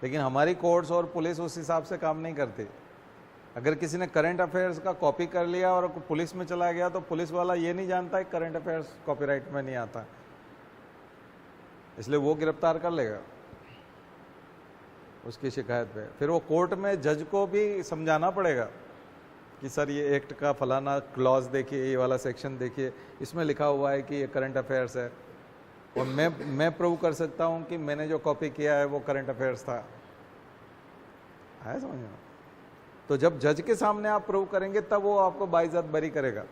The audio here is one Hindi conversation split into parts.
लेकिन हमारी कोर्ट्स और पुलिस उस हिसाब से काम नहीं करती। अगर किसी ने करंट अफेयर्स का कॉपी कर लिया और पुलिस में चला गया तो पुलिस वाला ये नहीं जानता कि करंट अफेयर्स कॉपीराइट में नहीं आता, इसलिए वो गिरफ्तार कर लेगा उसकी शिकायत पे। फिर वो कोर्ट में जज को भी समझाना पड़ेगा कि सर ये एक्ट का फलाना क्लॉज देखिए, ये वाला सेक्शन देखिए, इसमें लिखा हुआ है कि ये करंट अफेयर्स है और मैं प्रूव कर सकता हूँ कि मैंने जो कॉपी किया है वो करंट अफेयर्स था। है समझ में? तो जब जज के सामने आप प्रूव करेंगे तब वो आपको बाइज्जत बरी करेगा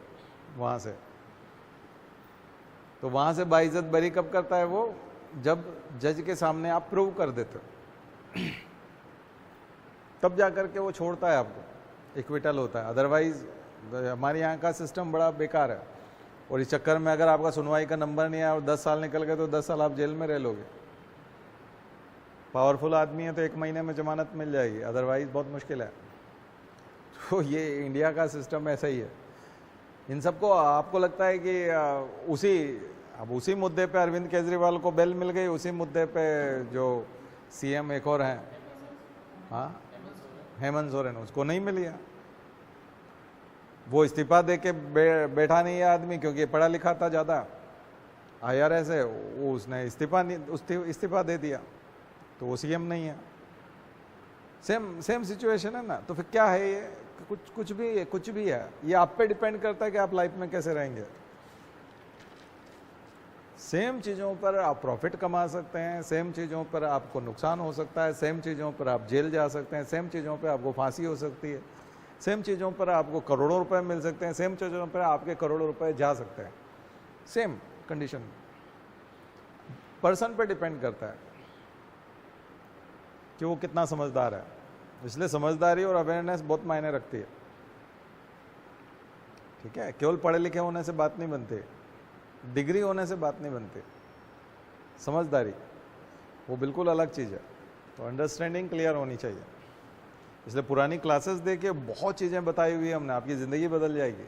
वहाँ से। तो वहाँ से बाइज्जत बरी कब करता है वो? जब जज के सामने आप प्रूव कर देते हो तब जाकर के वो छोड़ता है आपको, इक्विटल होता है। अदरवाइज हमारे यहाँ का सिस्टम बड़ा बेकार है और इस चक्कर में अगर आपका सुनवाई का नंबर नहीं आया और 10 साल निकल गए तो 10 साल आप जेल में रह लोगे। पावरफुल आदमी है तो 1 महीने में जमानत मिल जाएगी, अदरवाइज बहुत मुश्किल है। तो ये इंडिया का सिस्टम ऐसा ही है। इन सबको आपको लगता है कि उसी मुद्दे पे अरविंद केजरीवाल को बेल मिल गई, उसी मुद्दे पे जो सीएम एक और हैं, हाँ हेमंत सोरेन, उसको नहीं मिली है। वो इस्तीफा दे के बैठा नहीं है आदमी क्योंकि पढ़ा लिखा था ज़्यादा, IRS है, उसने इस्तीफा दे दिया तो वो सीएम नहीं है। सेम सिचुएशन है ना। तो फिर क्या है ये? कुछ भी है। ये आप पे डिपेंड करता है कि आप लाइफ में कैसे रहेंगे। सेम चीज़ों पर आप प्रॉफिट कमा सकते हैं, सेम चीज़ों पर आपको नुकसान हो सकता है, सेम चीज़ों पर आप जेल जा सकते हैं, सेम चीज़ों पर आपको फांसी हो सकती है, सेम चीज़ों पर आपको करोड़ों रुपए मिल सकते हैं, सेम चीज़ों पर आपके करोड़ों रुपए जा सकते हैं। सेम कंडीशन पर्सन पे डिपेंड करता है कि वो कितना समझदार है। इसलिए समझदारी और अवेयरनेस बहुत मायने रखती है। ठीक है, केवल पढ़े लिखे होने से बात नहीं बनती, डिग्री होने से बात नहीं बनती। समझदारी वो बिल्कुल अलग चीज़ है। तो अंडरस्टैंडिंग क्लियर होनी चाहिए। इसलिए पुरानी क्लासेस देखिए, बहुत चीज़ें बताई हुई है हमने, आपकी ज़िंदगी बदल जाएगी।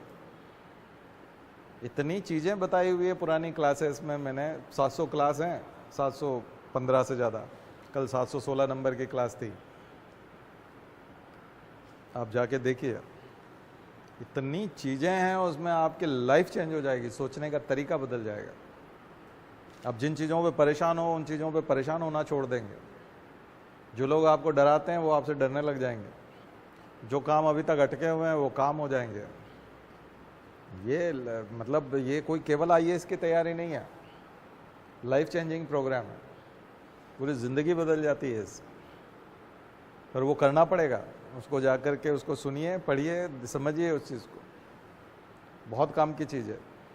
इतनी चीज़ें बताई हुई है पुरानी क्लासेस में मैंने। 700 क्लास हैं, 715 से ज़्यादा। कल 716 नंबर की क्लास थी, आप जाके देखिए। इतनी चीज़ें हैं उसमें, आपकी लाइफ चेंज हो जाएगी, सोचने का तरीका बदल जाएगा। आप जिन चीज़ों पे परेशान हो उन चीज़ों पे परेशान होना छोड़ देंगे। जो लोग आपको डराते हैं वो आपसे डरने लग जाएंगे। जो काम अभी तक अटके हुए हैं वो काम हो जाएंगे। ये मतलब ये कोई केवल IAS की तैयारी नहीं है, लाइफ चेंजिंग प्रोग्राम है। पूरी ज़िंदगी बदल जाती है इससे। पर वो करना पड़ेगा, उसको जा कर के उसको सुनिए, पढ़िए, समझिए उस चीज़ को। बहुत काम की चीज़ है।